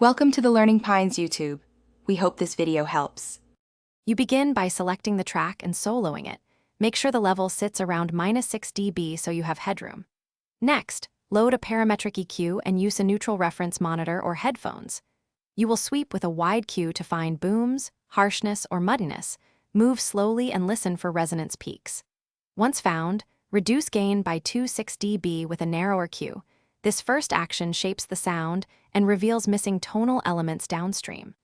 Welcome to the Learning Pines YouTube. We hope this video helps. You begin by selecting the track and soloing it. Make sure the level sits around -6 dB so you have headroom. Next, load a parametric EQ and use a neutral reference monitor or headphones. You will sweep with a wide cue to find booms, harshness, or muddiness. Move slowly and listen for resonance peaks. Once found, reduce gain by 2.6 dB with a narrower cue. This first action shapes the sound and reveals missing tonal elements downstream.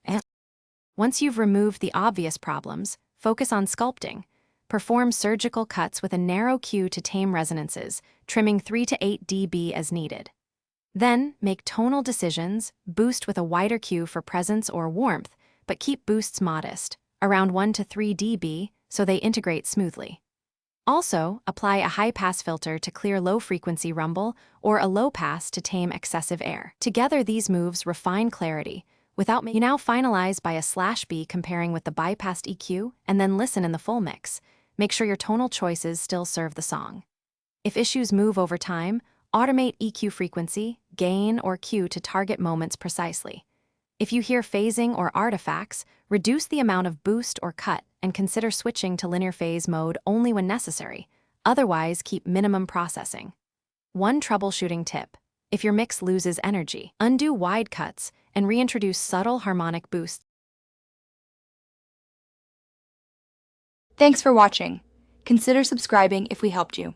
Once you've removed the obvious problems, focus on sculpting. Perform surgical cuts with a narrow cue to tame resonances, trimming 3 to 8 dB as needed. Then, make tonal decisions, boost with a wider cue for presence or warmth, but keep boosts modest, around 1 to 3 dB, so they integrate smoothly. Also, apply a high-pass filter to clear low-frequency rumble or a low-pass to tame excessive air. Together, these moves refine clarity. You now finalize by a /B comparing with the bypassed EQ and then listen in the full mix. Make sure your tonal choices still serve the song. If issues move over time, automate EQ frequency, gain, or cue to target moments precisely. If you hear phasing or artifacts, reduce the amount of boost or cut and consider switching to linear phase mode only when necessary. Otherwise, keep minimum processing. One troubleshooting tip: if your mix loses energy, undo wide cuts and reintroduce subtle harmonic boosts. Thanks for watching. Consider subscribing if we helped you.